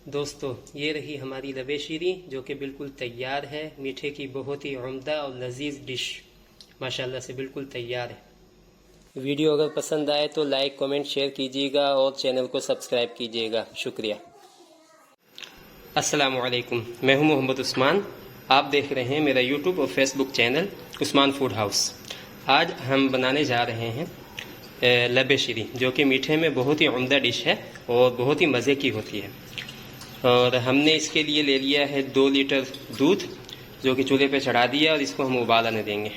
दोस्तों, ये रही हमारी लबे शीरी जो कि बिल्कुल तैयार है। मीठे की बहुत ही उम्दा और लजीज डिश माशाल्लाह से बिल्कुल तैयार है। वीडियो अगर पसंद आए तो लाइक कमेंट शेयर कीजिएगा और चैनल को सब्सक्राइब कीजिएगा। शुक्रिया। अस्सलाम वालेकुम, मैं हूं मोहम्मद उस्मान। आप देख रहे हैं मेरा यूट्यूब और Facebook channel Usman food house. आज हम बनाने जा रहे हैं लबे शीरी जो कि मीठे में बहुत ही उम्दा डिश है और बहुत ही मज़े की होती है। और हमने इसके लिए ले लिया है 2 लीटर दूध जो कि चूल्हे पे चढ़ा दिया और इसको हम उबाल आने देंगे।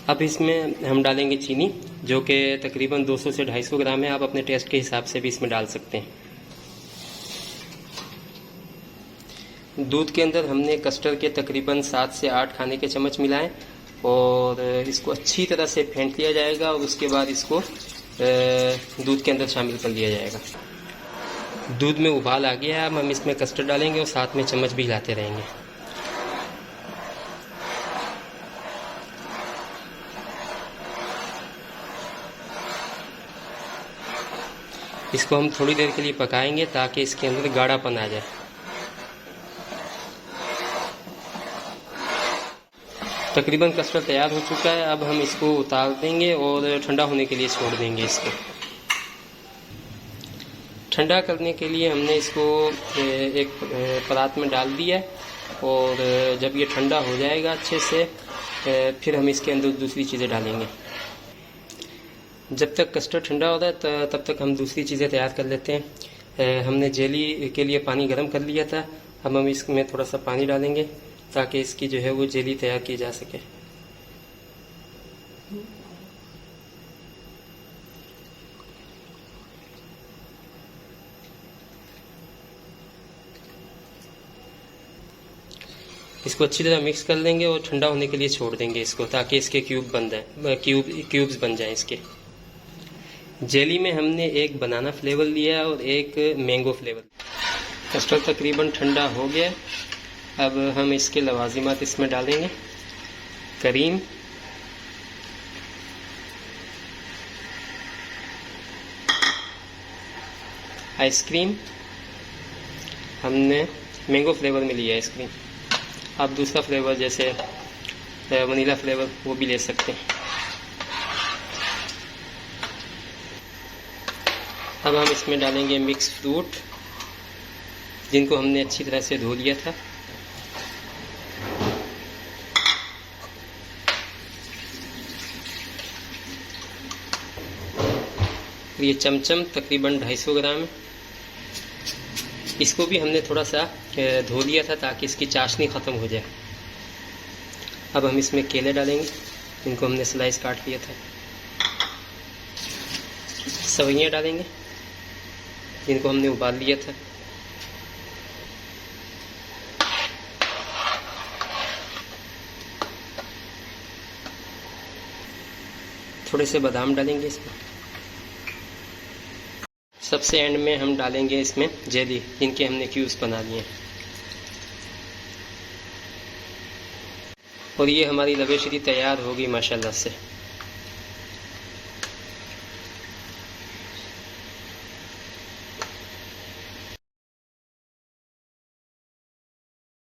अब इसमें हम डालेंगे चीनी जो कि तकरीबन 200 से 250 ग्राम है। आप अपने टेस्ट के हिसाब से भी इसमें डाल सकते हैं। दूध के अंदर हमने कस्टर्ड के तकरीबन 7 से 8 खाने के चम्मच मिलाएं और इसको अच्छी तरह से फेंट लिया जाएगा और उसके बाद इसको दूध के अंदर शामिल कर लिया जाएगा। दूध में उबाल आ गया। अब हम इसमें कस्टर्ड डालेंगे और साथ में चम्मच भी हिलाते रहेंगे। इसको हम थोड़ी देर के लिए पकाएंगे ताकि इसके अंदर गाढ़ापन आ जाए। तकरीबन कस्टर्ड तैयार हो चुका है। अब हम इसको उतार देंगे और ठंडा होने के लिए छोड़ देंगे। इसको ठंडा करने के लिए हमने इसको एक परात में डाल दिया और जब ये ठंडा हो जाएगा अच्छे से फिर हम इसके अंदर दूसरी चीज़ें डालेंगे। जब तक कस्टर्ड ठंडा होता है तब तक हम दूसरी चीज़ें तैयार कर लेते हैं। हमने जेली के लिए पानी गर्म कर लिया था। अब हम इसमें थोड़ा सा पानी डालेंगे ताकि इसकी जो है वो जेली तैयार की जा सके। इसको अच्छी तरह मिक्स कर लेंगे और ठंडा होने के लिए छोड़ देंगे इसको ताकि इसके क्यूब्स बन जाएं इसके। जेली में हमने एक बनाना फ्लेवर लिया और एक मैंगो फ्लेवर। कस्टर्ड तकरीबन ठंडा हो गया। अब हम इसके लवाजिमात इसमें डालेंगे। करीम, आइसक्रीम, हमने मैंगो फ्लेवर में लिया आइसक्रीम। आप दूसरा फ्लेवर जैसे वनीला फ्लेवर वो भी ले सकते हैं। अब हम इसमें डालेंगे मिक्स फ्रूट जिनको हमने अच्छी तरह से धो लिया था। ये चमचम तकरीबन 250 ग्राम है। इसको भी हमने थोड़ा सा धो लिया था ताकि इसकी चाशनी ख़त्म हो जाए। अब हम इसमें केले डालेंगे जिनको हमने स्लाइस काट लिया था। सवैयाँ डालेंगे जिनको हमने उबाल लिया था। थोड़े से बादाम डालेंगे इसमें। सबसे एंड में हम डालेंगे इसमें जेली जिनके हमने क्यूब्स बना लिए। और ये हमारी लबे शीरी तैयार होगी माशाल्लाह से।